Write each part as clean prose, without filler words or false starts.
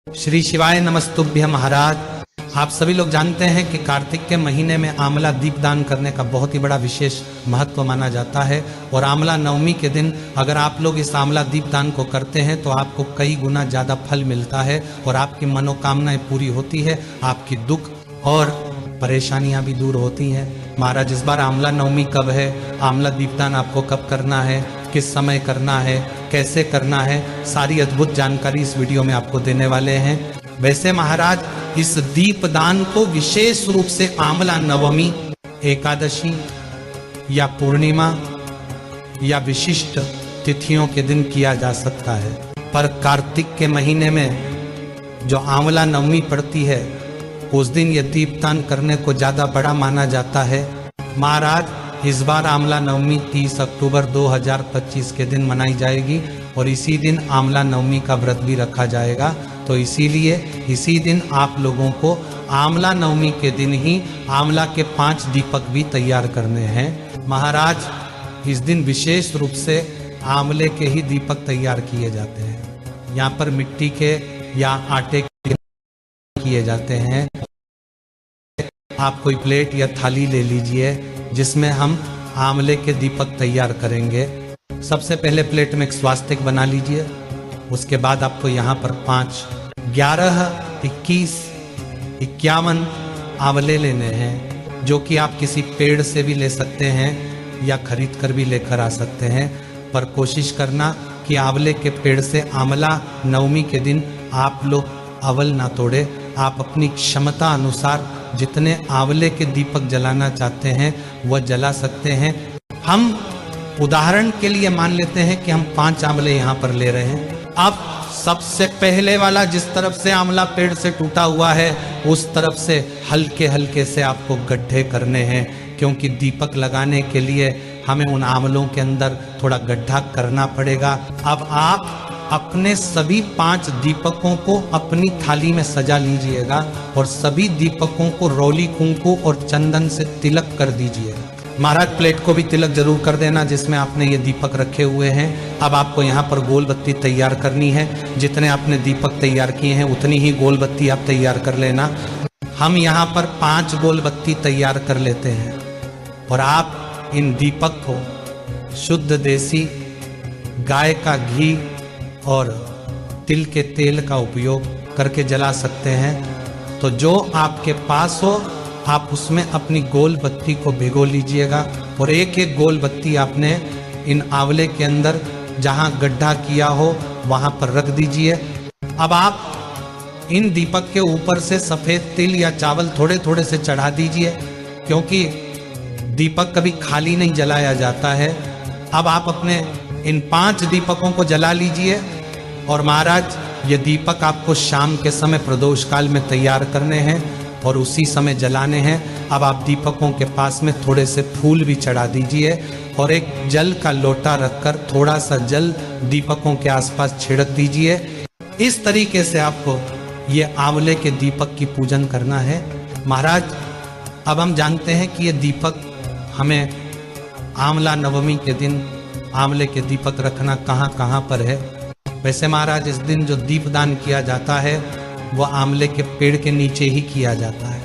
श्री शिवाय नमस्तुभ्य महाराज। आप सभी लोग जानते हैं कि कार्तिक के महीने में आंवला दीपदान करने का बहुत ही बड़ा विशेष महत्व माना जाता है। और आंवला नवमी के दिन अगर आप लोग इस आंवला दीपदान को करते हैं तो आपको कई गुना ज़्यादा फल मिलता है और आपकी मनोकामनाएं पूरी होती है, आपकी दुख और परेशानियां भी दूर होती हैं। महाराज, इस बार आंवला नवमी कब है, आंवला दीपदान आपको कब करना है, किस समय करना है, कैसे करना है, सारी अद्भुत जानकारी इस वीडियो में आपको देने वाले हैं। वैसे महाराज, इस दीपदान को विशेष रूप से आंवला नवमी, एकादशी या पूर्णिमा या विशिष्ट तिथियों के दिन किया जा सकता है, पर कार्तिक के महीने में जो आंवला नवमी पड़ती है उस दिन यह दीपदान करने को ज्यादा बड़ा माना जाता है। महाराज, इस बार आंवला नवमी 30 अक्टूबर 2025 के दिन मनाई जाएगी और इसी दिन आंवला नवमी का व्रत भी रखा जाएगा। तो इसीलिए इसी दिन आप लोगों को आंवला नवमी के दिन ही आंवला के 5 दीपक भी तैयार करने हैं। महाराज, इस दिन विशेष रूप से आंवले के ही दीपक तैयार किए जाते हैं। यहाँ पर मिट्टी के या आटे के किए जाते हैं। आप कोई प्लेट या थाली ले लीजिए जिसमें हम आंवले के दीपक तैयार करेंगे। सबसे पहले प्लेट में एक स्वास्तिक बना लीजिए। उसके बाद आपको यहाँ पर 5, 11, 21, 51 आंवले लेने हैं, जो कि आप किसी पेड़ से भी ले सकते हैं या खरीद कर भी लेकर आ सकते हैं। पर कोशिश करना कि आंवले के पेड़ से आंवला नवमी के दिन आप लोग अवल ना तोड़े। आप अपनी क्षमता अनुसार जितने आंवले के दीपक जलाना चाहते हैं वह जला सकते हैं। हम उदाहरण के लिए मान लेते हैं कि हम 5 आंवले यहाँ पर ले रहे हैं। अब सबसे पहले वाला जिस तरफ से आंवला पेड़ से टूटा हुआ है उस तरफ से हल्के हल्के से आपको गड्ढे करने हैं, क्योंकि दीपक लगाने के लिए हमें उन आंवलों के अंदर थोड़ा गड्ढा करना पड़ेगा। अब आप अपने सभी 5 दीपकों को अपनी थाली में सजा लीजिएगा और सभी दीपकों को रोली कुंकू और चंदन से तिलक कर दीजिएगा। महाराज, प्लेट को भी तिलक जरूर कर देना जिसमें आपने ये दीपक रखे हुए हैं। अब आपको यहाँ पर गोल बत्ती तैयार करनी है। जितने आपने दीपक तैयार किए हैं उतनी ही गोल बत्ती आप तैयार कर लेना। हम यहाँ पर 5 गोल बत्ती तैयार कर लेते हैं और आप इन दीपक को शुद्ध देसी गाय का घी और तिल के तेल का उपयोग करके जला सकते हैं। तो जो आपके पास हो आप उसमें अपनी गोल बत्ती को भिगो लीजिएगा और एक एक गोल बत्ती आपने इन आंवले के अंदर जहां गड्ढा किया हो वहां पर रख दीजिए। अब आप इन दीपक के ऊपर से सफ़ेद तिल या चावल थोड़े थोड़े से चढ़ा दीजिए, क्योंकि दीपक कभी खाली नहीं जलाया जाता है। अब आप अपने इन 5 दीपकों को जला लीजिए और महाराज, ये दीपक आपको शाम के समय प्रदोष काल में तैयार करने हैं और उसी समय जलाने हैं। अब आप दीपकों के पास में थोड़े से फूल भी चढ़ा दीजिए और एक जल का लोटा रखकर थोड़ा सा जल दीपकों के आसपास छिड़क दीजिए। इस तरीके से आपको ये आंवले के दीपक की पूजन करना है। महाराज, अब हम जानते हैं कि ये दीपक हमें आंवला नवमी के दिन आंवले के दीपक रखना कहाँ कहाँ पर है। वैसे महाराज, इस दिन जो दीपदान किया जाता है वह आंवले के पेड़ के नीचे ही किया जाता है।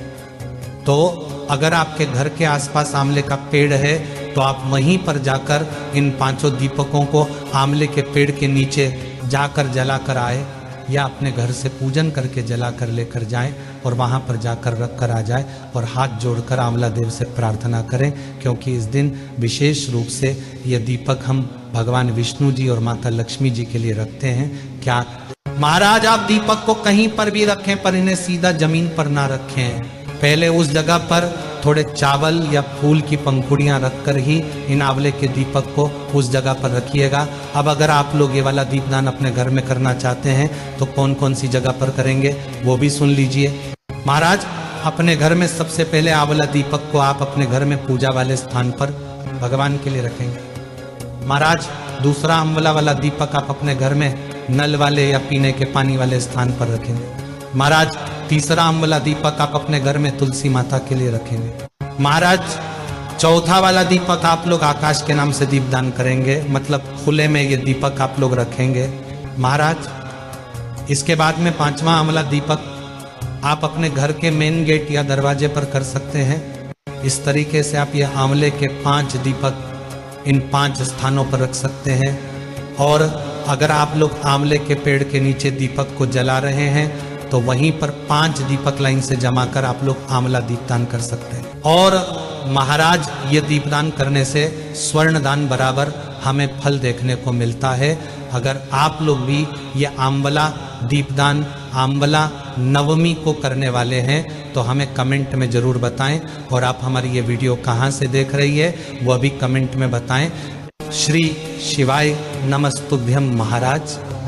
तो अगर आपके घर के आसपास आंवले का पेड़ है तो आप वहीं पर जाकर इन 5 दीपकों को आंवले के पेड़ के नीचे जाकर जला कर आए, या अपने घर से पूजन करके जला कर लेकर जाएं और वहां पर जाकर रख कर आ जाए और हाथ जोड़कर आंवला देव से प्रार्थना करें, क्योंकि इस दिन विशेष रूप से ये दीपक हम भगवान विष्णु जी और माता लक्ष्मी जी के लिए रखते हैं। क्या महाराज, आप दीपक को कहीं पर भी रखें पर इन्हें सीधा जमीन पर ना रखें। पहले उस जगह पर थोड़े चावल या फूल की पंखुड़ियां रखकर ही इन आंवले के दीपक को उस जगह पर रखिएगा। अब अगर आप लोग ये वाला दीपदान अपने घर में करना चाहते हैं तो कौन कौन सी जगह पर करेंगे वो भी सुन लीजिए। महाराज, अपने घर में सबसे पहले आंवला दीपक को आप अपने घर में पूजा वाले स्थान पर भगवान के लिए रखेंगे। महाराज, दूसरा आंवला वाला दीपक आप अपने घर में नल वाले या पीने के पानी वाले स्थान पर रखेंगे। महाराज, तीसरा आंवला दीपक आप अपने घर में तुलसी माता के लिए रखेंगे। महाराज, चौथा वाला दीपक आप लोग आकाश के नाम से दीपदान करेंगे, मतलब खुले में ये दीपक आप लोग रखेंगे। महाराज, इसके बाद में 5वां आंवला दीपक आप अपने घर के मेन गेट या दरवाजे पर कर सकते हैं। इस तरीके से आप ये आंवले के 5 दीपक इन 5 स्थानों पर रख सकते हैं। और अगर आप लोग आंवले के पेड़ के नीचे दीपक को जला रहे हैं तो वहीं पर 5 दीपक लाइन से जमा कर आप लोग आंवला दीपदान कर सकते हैं। और महाराज ये दीपदान करने से स्वर्ण दान बराबर हमें फल देखने को मिलता है। अगर आप लोग भी ये आंवला दीपदान आंवला नवमी को करने वाले हैं तो हमें कमेंट में जरूर बताएं। और आप हमारी ये वीडियो कहाँ से देख रही है वो भी कमेंट में बताएं। श्री शिवाय नमस्तुभ्यम महाराज।